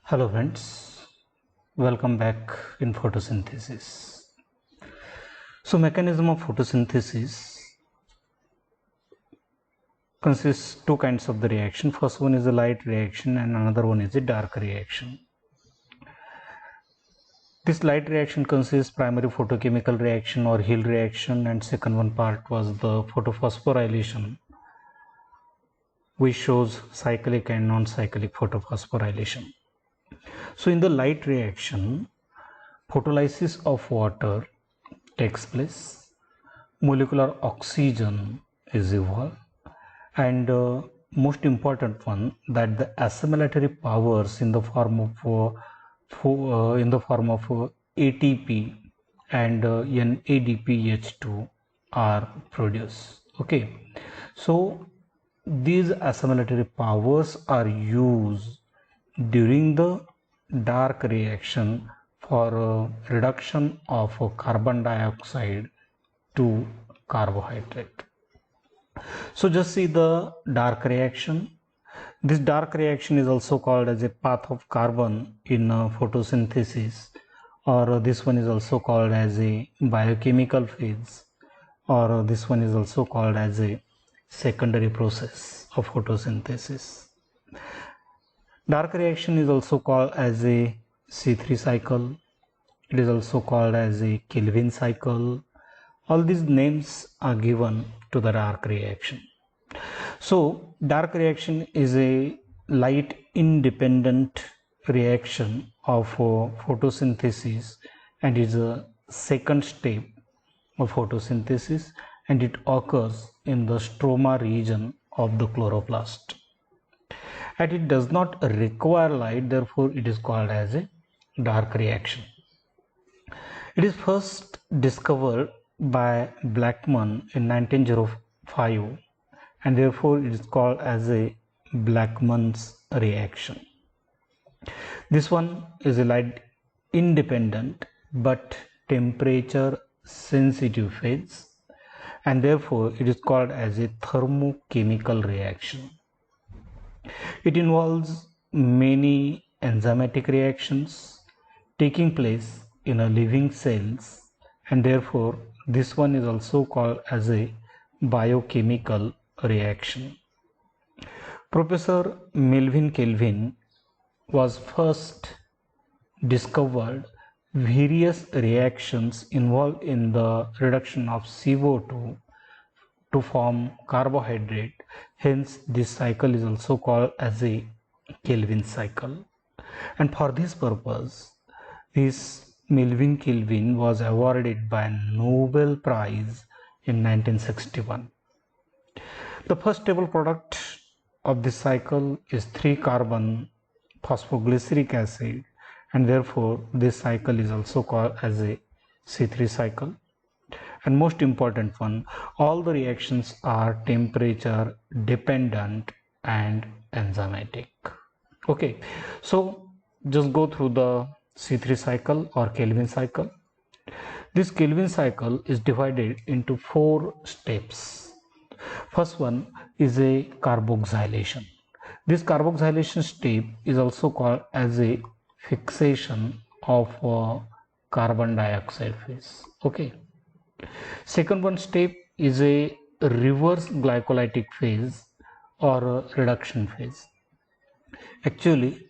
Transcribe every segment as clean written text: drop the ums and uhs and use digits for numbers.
Hello friends, welcome back in photosynthesis. So mechanism of photosynthesis consists two kinds of the reaction. First one is a light reaction and another one is a dark reaction. This light reaction consists primary photochemical reaction or Hill reaction, and second one part was the photophosphorylation, which shows cyclic and non-cyclic photophosphorylation. So in the light reaction, photolysis of water takes place, molecular oxygen is evolved, and most important one, that the assimilatory powers in the form of ATP and NADPH2 are produced. Okay, so these assimilatory powers are used during the dark reaction for reduction of carbon dioxide to carbohydrate. So just see the dark reaction. This dark reaction is also called as a path of carbon in photosynthesis, or this one is also called as a biochemical phase, or this one is also called as a secondary process of photosynthesis. Dark reaction is also called as a C3 cycle. It is also called as a Kelvin cycle. All these names are given to the dark reaction. So dark reaction is a light independent reaction of photosynthesis and is a second step of photosynthesis, and it occurs in the stroma region of the chloroplast. And it does not require light, therefore it is called as a dark reaction. It is first discovered by Blackman in 1905, and therefore it is called as a Blackman's reaction. This one is a light independent but temperature sensitive phase, and therefore it is called as a thermochemical reaction. It involves many enzymatic reactions taking place in a living cells, and therefore this one is also called as a biochemical reaction. Professor Melvin Kelvin was first discovered various reactions involved in the reduction of CO2 to form carbohydrate. Hence this cycle is also called as a Kelvin cycle, and for this purpose this Melvin Kelvin was awarded by Nobel Prize in 1961. The first stable product of this cycle is 3-carbon phosphoglyceric acid, and therefore this cycle is also called as a C3 cycle. And most important one, all the reactions are temperature dependent and enzymatic. Okay, so just go through the C3 cycle or Kelvin cycle. This Kelvin cycle is divided into 4 steps. First one is a carboxylation. This carboxylation step is also called as a fixation of carbon dioxide phase. Okay. Second one step is a reverse glycolytic phase or a reduction phase. Actually,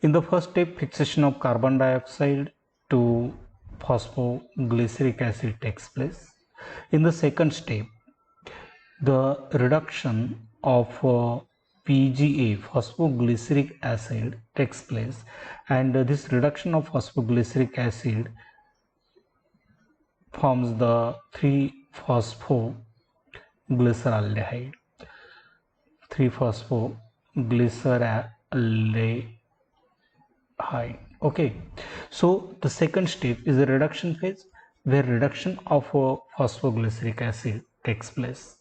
in the first step, fixation of carbon dioxide to phosphoglyceric acid takes place. In the second step, the reduction of PGA, phosphoglyceric acid, takes place, and this reduction of phosphoglyceric acid forms the 3-phosphoglyceraldehyde. 3-phosphoglyceraldehyde. Okay, so the second step is the reduction phase, where reduction of phosphoglyceric acid takes place.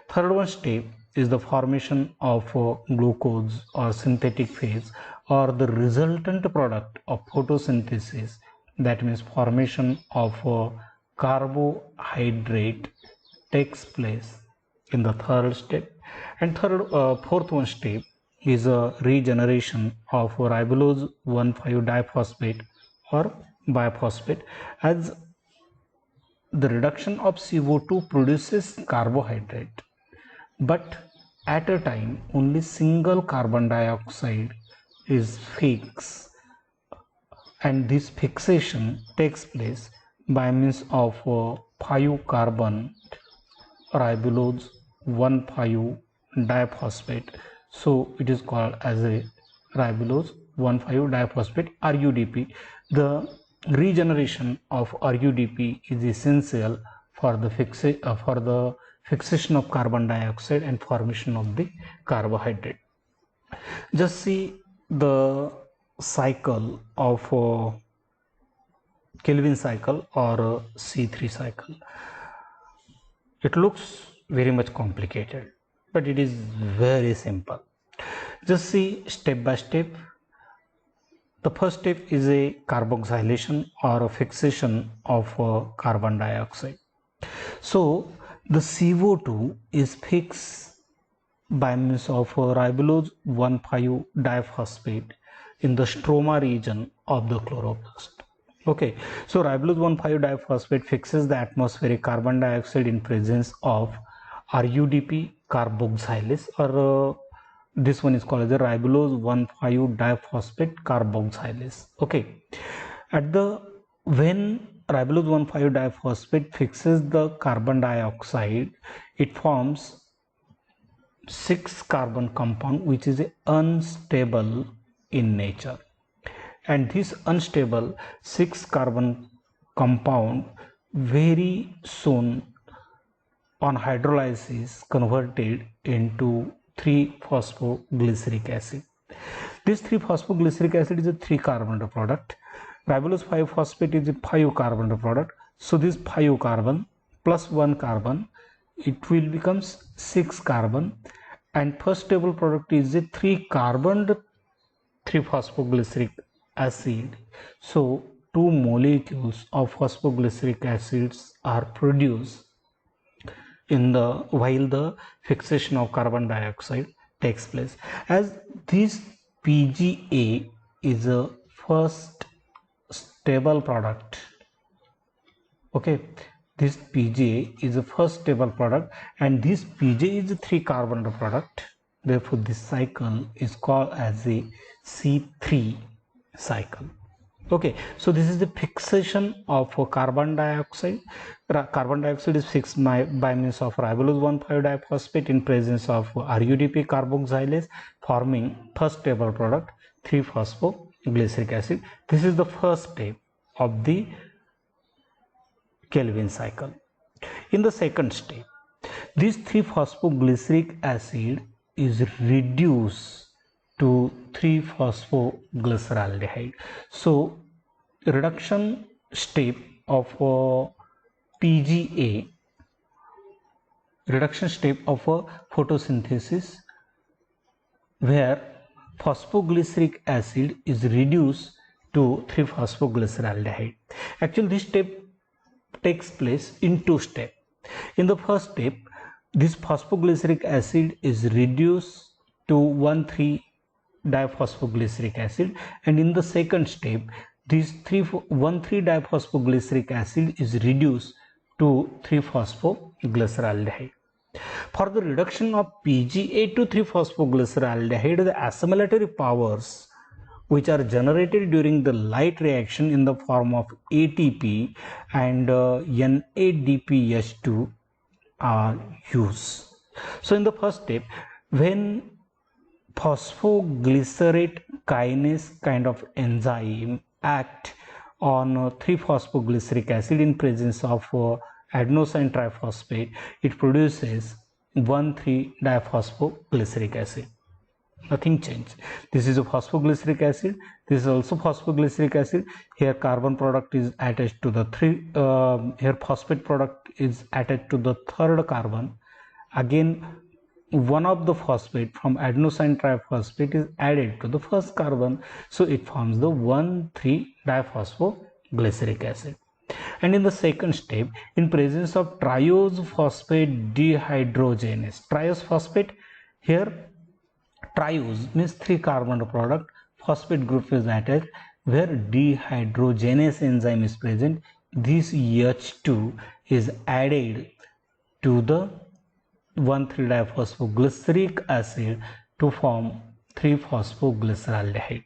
Third one step is the formation of glucose or synthetic phase, or the resultant product of photosynthesis, that means formation of carbohydrate takes place in the third step. And fourth one step is a regeneration of ribulose 1,5-diphosphate or biphosphate, as the reduction of CO2 produces carbohydrate, but at a time only single carbon dioxide is fixed, and this fixation takes place by means of 5-carbon ribulose 1,5-diphosphate. So it is called as a ribulose 1,5-diphosphate RUDP. The regeneration of RUDP is essential for the fixation of carbon dioxide and formation of the carbohydrate. Just see the cycle of Kelvin cycle or C3 cycle. It looks very much complicated, but it is very simple. Just see step by step. The first step is a carboxylation or a fixation of carbon dioxide. So the CO2 is fixed by means of ribulose 1,5-diphosphate in the stroma region of the chloroplast. Okay, so ribulose 1,5-diphosphate fixes the atmospheric carbon dioxide in presence of RUDP carboxylase, or this one is called as the ribulose 1,5-diphosphate carboxylase. Okay, when ribulose 1,5-diphosphate fixes the carbon dioxide, it forms 6-carbon compound which is unstable in nature, and this unstable 6-carbon compound very soon on hydrolysis converted into 3-phosphoglyceric acid. This 3-phosphoglyceric acid is a 3-carbon product. Ribulose 5-phosphate is a 5-carbon product. So this 5 carbon plus 1 carbon, it will become 6 carbon, and first stable product is a 3-carbon 3-phosphoglyceric acid. So 2 molecules of phosphoglyceric acids are produced while the fixation of carbon dioxide takes place. As this PGA is a first stable product, okay, this PGA is a first stable product, and this PGA is a 3-carbon product. Therefore this cycle is called as a C3 cycle. Okay, so this is the fixation of carbon dioxide. Carbon dioxide is fixed by means of ribulose 1,5-diphosphate in presence of RUDP carboxylase, forming first stable product 3-phosphoglyceric acid. This is the first step of the Kelvin cycle. In the second step, this 3-phosphoglyceric acid is reduced to 3-phosphoglyceraldehyde. So reduction step of PGA, reduction step of photosynthesis, where phosphoglyceric acid is reduced to 3-phosphoglyceraldehyde. Actually this step takes place in 2 steps. In the first step, this phosphoglyceric acid is reduced to 1,3-diphosphoglyceric acid, and in the second step this 1,3-diphosphoglyceric acid is reduced to 3-phosphoglyceraldehyde. For the reduction of PGA to 3-phosphoglyceraldehyde, the assimilatory powers which are generated during the light reaction in the form of ATP and NADPH2 are used. So in the first step, when phosphoglycerate kinase kind of enzyme act on 3-phosphoglyceric acid in presence of adenosine triphosphate, it produces 1,3-diphosphoglyceric acid. Nothing changed. This is a phosphoglyceric acid. This is also phosphoglyceric acid. Here carbon product is attached to the here phosphate product is attached to the 3rd carbon. Again, one of the phosphate from adenosine triphosphate is added to the 1st carbon. So it forms the 1,3-diphosphoglyceric acid. And in the second step, in presence of triose phosphate dehydrogenase, triose phosphate, here Triose means 3 carbon product, phosphate group is attached where dehydrogenase enzyme is present. This H2 is added to the 1,3-diphosphoglyceric acid to form 3-phosphoglyceraldehyde.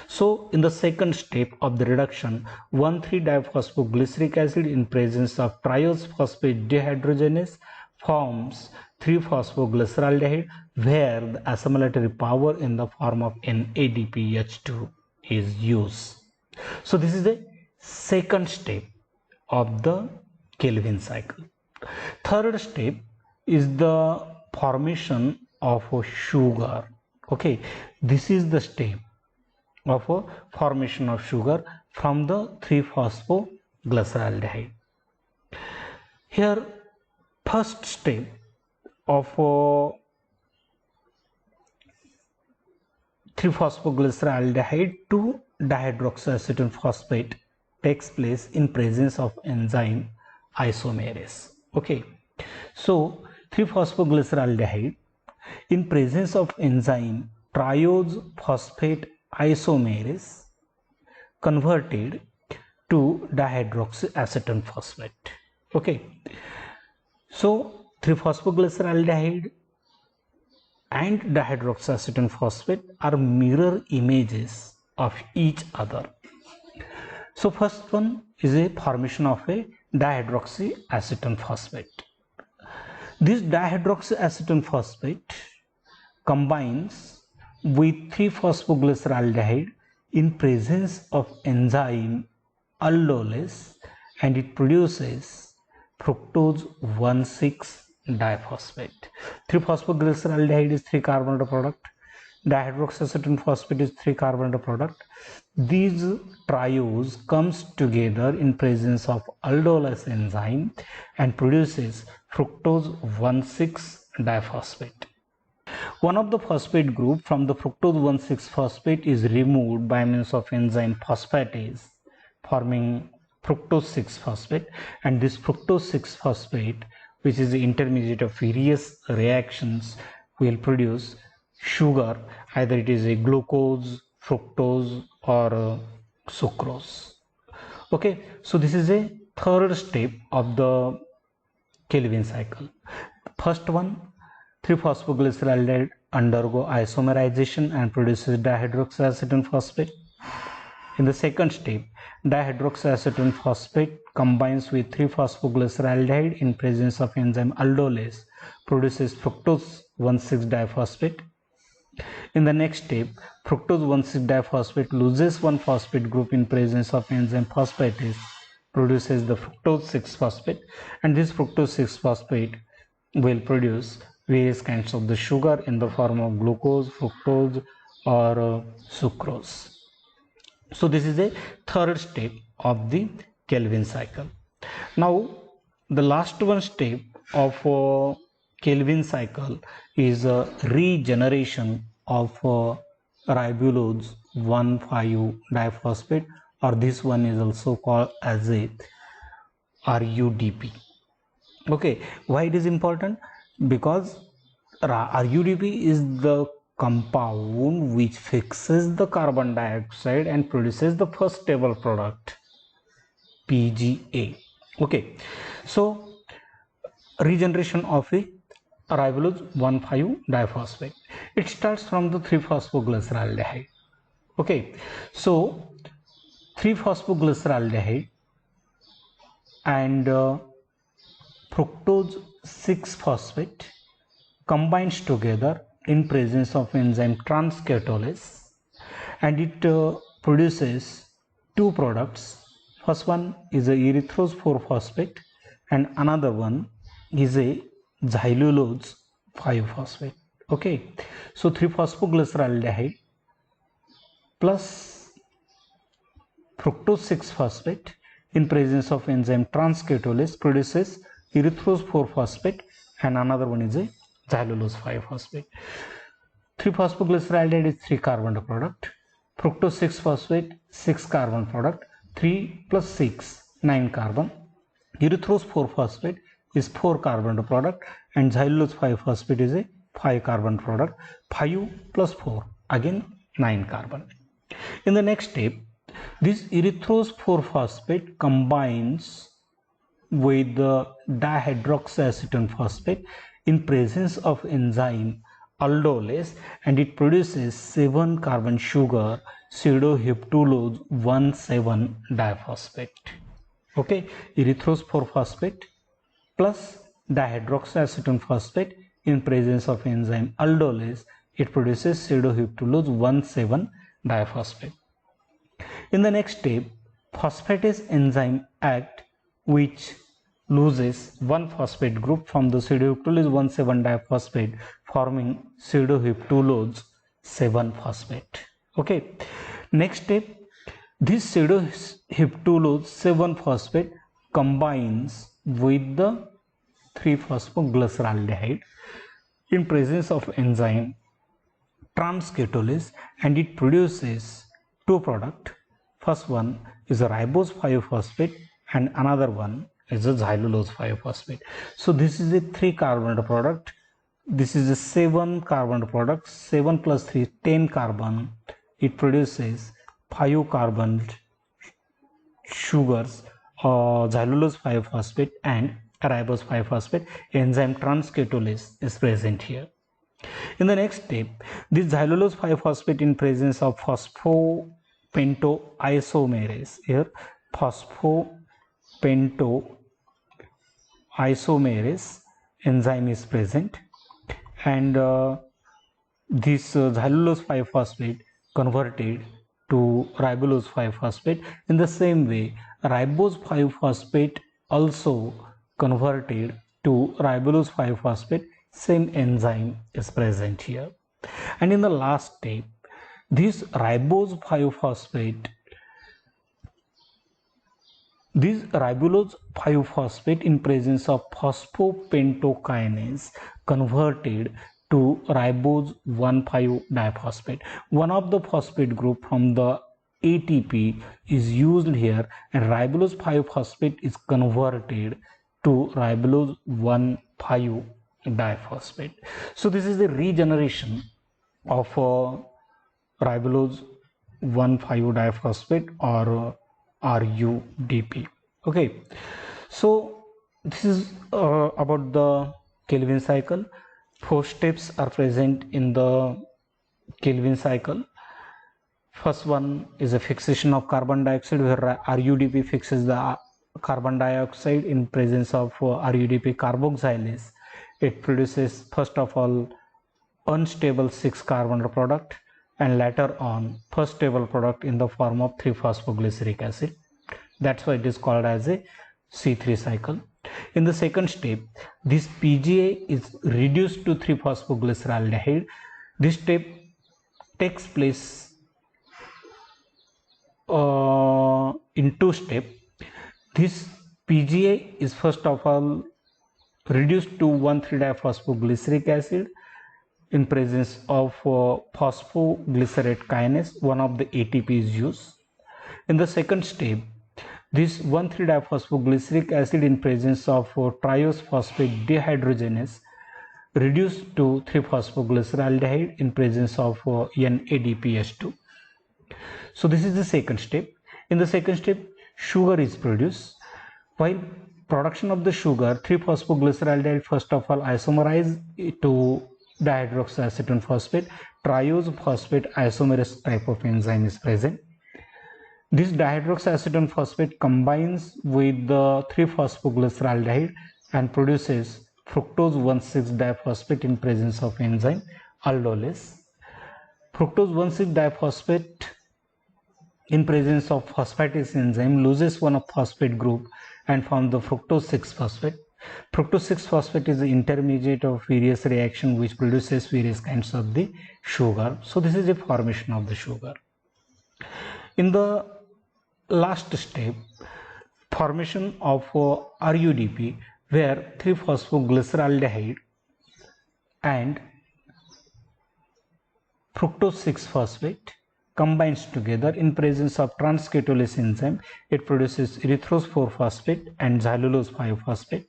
So in the second step of the reduction, 1,3-diphosphoglyceric acid in presence of triose phosphate dehydrogenase forms 3-phosphoglyceraldehyde, where the assimilatory power in the form of NADPH2 is used. So this is the second step of the Calvin cycle. Third step is the formation of a sugar. Okay, this is the step of a formation of sugar from the 3-phosphoglyceraldehyde. Here, first step of 3-phosphoglyceraldehyde to dihydroxyacetone phosphate takes place in presence of enzyme isomerase. Okay, so 3-phosphoglyceraldehyde in presence of enzyme triose phosphate isomerase converted to dihydroxyacetone phosphate. Okay, so 3-phosphoglyceraldehyde and dihydroxyacetone phosphate are mirror images of each other. So first one is a formation of a dihydroxyacetone phosphate. This dihydroxyacetone phosphate combines with 3-phosphoglyceraldehyde in presence of enzyme aldolase and it produces fructose 1,6-diphosphate. 3-phosphoglyceraldehyde is 3 carbon product. Dihydroxyacetone phosphate is 3 carbon product. These triose comes together in presence of aldolase enzyme and produces fructose 1,6-diphosphate. One of the phosphate group from the fructose 1,6-phosphate is removed by means of enzyme phosphatase, forming fructose 6-phosphate, and this fructose 6-phosphate, which is the intermediate of various reactions, will produce sugar, either it is a glucose, fructose, or sucrose. Okay, so this is a third step of the Calvin cycle. First one, 3-phosphoglyceraldehyde undergo isomerization and produces dihydroxyacetone phosphate. In the second step, dihydroxyacetone phosphate combines with 3-phosphoglyceraldehyde in presence of enzyme aldolase, produces fructose 1,6-diphosphate. In the next step, fructose 1,6-diphosphate loses one phosphate group in presence of enzyme phosphatase, produces the fructose 6-phosphate, and this fructose 6-phosphate will produce various kinds of the sugar in the form of glucose, fructose, or sucrose. So this is a third step of the Calvin cycle. Now the last one step of Calvin cycle is regeneration of ribulose 1,5-diphosphate, or this one is also called as a RUDP. Okay, why it is important? Because RUDP is the compound which fixes the carbon dioxide and produces the first stable product, PGA. Okay, so regeneration of a ribulose 1,5-diphosphate, it starts from the 3-phosphoglyceraldehyde. Okay, so 3-phosphoglyceraldehyde and fructose 6-phosphate combines together in presence of enzyme transcatolase, and it produces two products. First one is a erythrose 4-phosphate and another one is a xylulose 5-phosphate. Okay, so 3-phosphoglyceraldehyde plus fructose 6-phosphate in presence of enzyme transcatolase produces erythrose 4-phosphate and another one is a xylulose 5-phosphate. 3-phosphoglyceraldehyde is 3 carbon product, fructose 6-phosphate 6 carbon product, 3 plus 6 9 carbon, erythrose 4-phosphate is 4 carbon product, and xylulose 5-phosphate is a 5 carbon product, 5 plus 4 again 9 carbon. In the next step, this erythrose 4-phosphate combines with the dihydroxyacetone phosphate in presence of enzyme aldolase, and it produces 7 carbon sugar pseudoheptulose 1,7 diphosphate. Okay, erythrose 4-phosphate plus dihydroxyacetone phosphate in presence of enzyme aldolase, it produces pseudoheptulose 1,7 diphosphate. In the next step, phosphatase enzyme act which loses one phosphate group from the pseudoheptulose 1,7 diphosphate, forming pseudoheptulose 7-phosphate. Okay. Next step, this pseudoheptulose 7-phosphate combines with the 3-phosphoglyceraldehyde in presence of enzyme transketolase, and it produces two products. First one is a ribose 5-phosphate and another one is a xylulose 5-phosphate. So this is a 3 carbon product. This is a 7 carbon product. 7 plus 3, 10 carbon. It produces 5 carbon sugars, xylulose 5-phosphate and ribose 5-phosphate. Enzyme transketolase is present here. In the next step, this xylulose 5-phosphate in presence of phosphopentoisomerase, here phosphopentoisomerase enzyme is present, and this xylulose 5-phosphate converted to ribulose 5-phosphate. In the same way, ribose 5-phosphate also converted to ribulose 5-phosphate. Same enzyme is present here. And in the last step, this ribose 5-phosphate, this ribulose 5-phosphate in presence of phosphopentokinase converted to ribose 1,5 diphosphate. One of the phosphate group from the ATP is used here, and ribulose 5-phosphate is converted to ribulose 1,5 diphosphate. So this is the regeneration of ribulose 1,5 diphosphate or RUDP. Okay, so this is about the Calvin cycle. 4 steps are present in the Calvin cycle. First one is a fixation of carbon dioxide, where RUDP fixes the carbon dioxide in presence of RUDP carboxylase. It produces first of all unstable 6 carbon product and later on first stable product in the form of 3-phosphoglyceric acid. That's why it is called as a C3 cycle. In the second step, this PGA is reduced to 3-phosphoglyceraldehyde. This step takes place in 2 steps. This PGA is first of all reduced to 1,3-diphosphoglyceric acid in presence of phosphoglycerate kinase. One of the ATP is used. In the second step, this 1,3-diphosphoglyceric acid in presence of triose phosphate dehydrogenase reduced to 3-phosphoglyceraldehyde in presence of NADPH2. So this is the second step. In the second step, sugar is produced. While production of the sugar, 3-phosphoglyceraldehyde first of all isomerize to dihydroxyacetone phosphate. Triose phosphate isomerase type of enzyme is present. This dihydroxyacetone phosphate combines with the 3-phosphoglyceraldehyde and produces fructose 1,6 diphosphate in presence of enzyme aldolase. Fructose 1,6 diphosphate in presence of phosphatase enzyme loses one of phosphate group and forms the fructose 6-phosphate. Fructose 6-phosphate is the intermediate of various reaction which produces various kinds of the sugar. So this is the formation of the sugar. In the last step, formation of RUDP, where 3-phosphoglyceraldehyde and fructose 6-phosphate combines together in presence of transketolase enzyme. It produces erythrose 4-phosphate and xylulose 5-phosphate.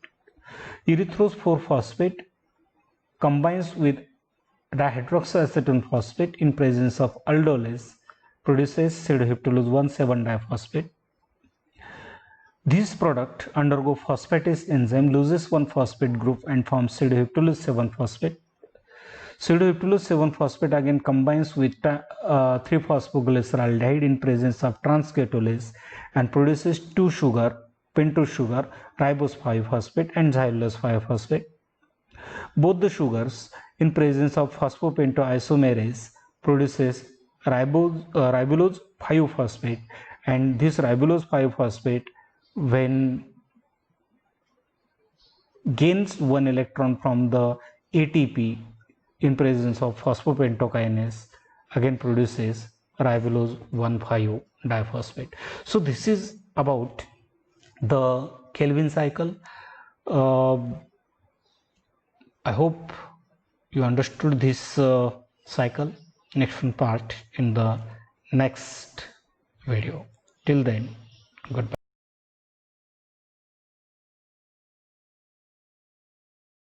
Erythrose 4-phosphate combines with dihydroxyacetone phosphate in presence of aldolase produces pseudohyptolose 1,7-diphosphate. This product undergo phosphatase enzyme, loses one phosphate group and forms pseudohyptolose 7-phosphate. Pseudohyptolose 7-phosphate again combines with 3-phosphoglyceraldehyde in presence of transketolase and produces 2-sugar, pentose sugar, ribose 5-phosphate and xylulose 5-phosphate. Both the sugars in presence of phosphopentoisomerase produces ribulose 5-phosphate, and this ribulose 5-phosphate when gains one electron from the ATP in presence of phosphopentokinase again produces ribulose 1,5-diphosphate. So this is about the Calvin cycle. I hope you understood this cycle. Next one part in the next video. Till then, goodbye.